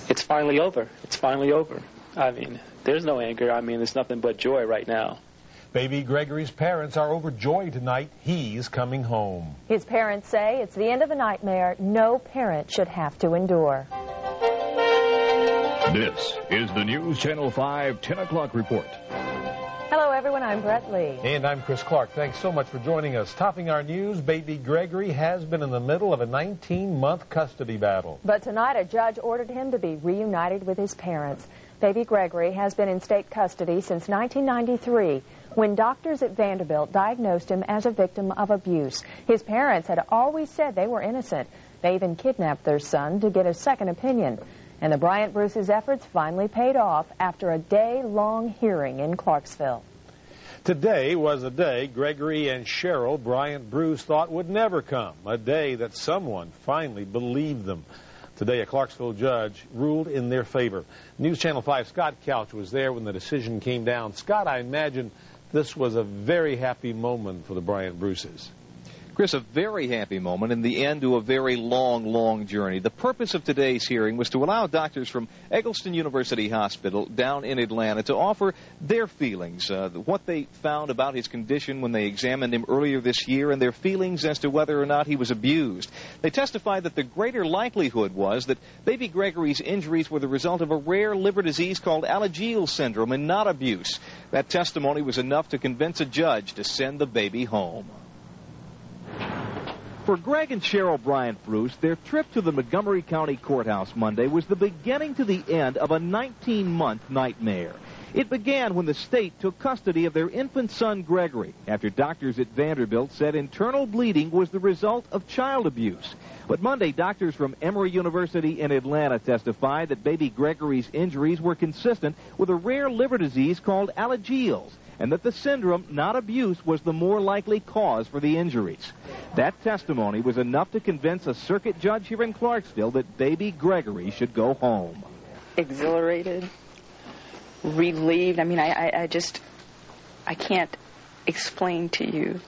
It's finally over. It's finally over. I mean, there's no anger. I mean, there's nothing but joy right now. Baby Gregory's parents are overjoyed tonight. He's coming home. His parents say it's the end of a nightmare no parent should have to endure. This is the News Channel 5 10 o'clock report. Hello, everyone. I'm Brett Lee. And I'm Chris Clark. Thanks so much for joining us. Topping our news, baby Gregory has been in the middle of a 19-month custody battle. But tonight, a judge ordered him to be reunited with his parents. Baby Gregory has been in state custody since 1993, when doctors at Vanderbilt diagnosed him as a victim of abuse. His parents had always said they were innocent. They even kidnapped their son to get a second opinion. And the Bryant Bruce's efforts finally paid off after a day-long hearing in Clarksville. Today was a day Gregory and Cheryl Bryant Bruce thought would never come, a day that someone finally believed them. Today, a Clarksville judge ruled in their favor. News Channel 5 Scott Couch was there when the decision came down. Scott, I imagine this was a very happy moment for the Bryant Bruces. Chris, a very happy moment and the end to a very long, long journey. The purpose of today's hearing was to allow doctors from Eggleston University Hospital down in Atlanta to offer their feelings, what they found about his condition when they examined him earlier this year, and their feelings as to whether or not he was abused. They testified that the greater likelihood was that baby Gregory's injuries were the result of a rare liver disease called Alagille syndrome and not abuse. That testimony was enough to convince a judge to send the baby home. For Greg and Cheryl Bryant Bruce, their trip to the Montgomery County Courthouse Monday was the beginning to the end of a 19-month nightmare. It began when the state took custody of their infant son, Gregory, after doctors at Vanderbilt said internal bleeding was the result of child abuse. But Monday, doctors from Emory University in Atlanta testified that baby Gregory's injuries were consistent with a rare liver disease called Alagille, and that the syndrome, not abuse, was the more likely cause for the injuries. That testimony was enough to convince a circuit judge here in Clarksville that baby Gregory should go home. Exhilarated, relieved. I mean, I can't explain to you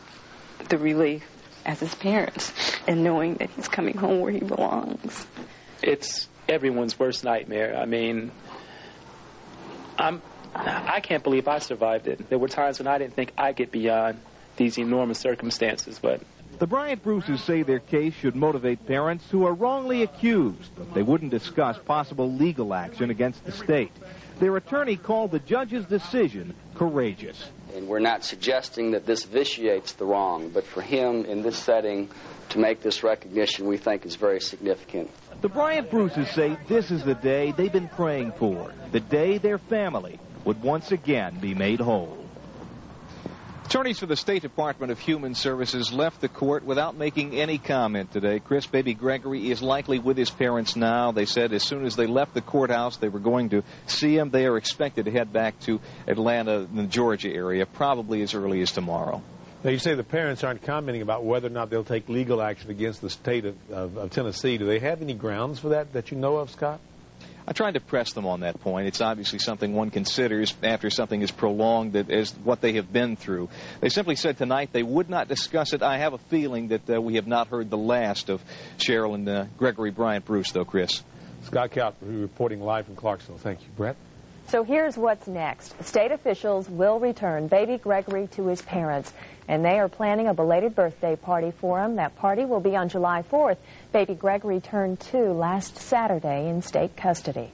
the relief as his parents and knowing that he's coming home where he belongs. It's everyone's worst nightmare. I mean, I can't believe I survived it. There were times when I didn't think I'd get beyond these enormous circumstances, but... The Bryant Bruces say their case should motivate parents who are wrongly accused, but they wouldn't discuss possible legal action against the state. Their attorney called the judge's decision courageous. And we're not suggesting that this vitiates the wrong, but for him in this setting to make this recognition we think is very significant. The Bryant Bruces say this is the day they've been praying for, the day their family would once again be made whole. Attorneys for the State Department of Human Services left the court without making any comment today. Chris, baby Gregory is likely with his parents now. They said as soon as they left the courthouse they were going to see him. They are expected to head back to Atlanta in the Georgia area probably as early as tomorrow. Now, you say the parents aren't commenting about whether or not they'll take legal action against the state of Tennessee. Do they have any grounds for that you know of, Scott? I tried to press them on that point. It's obviously something one considers after something as prolonged as what they have been through. They simply said tonight they would not discuss it. I have a feeling that we have not heard the last of Cheryl and Gregory Bryant Bruce, though, Chris. Scott Couch reporting live from Clarksville. Thank you. Brett? So here's what's next. State officials will return baby Gregory to his parents, and they are planning a belated birthday party for him. That party will be on July 4th. Baby Gregory turned 2 last Saturday in state custody.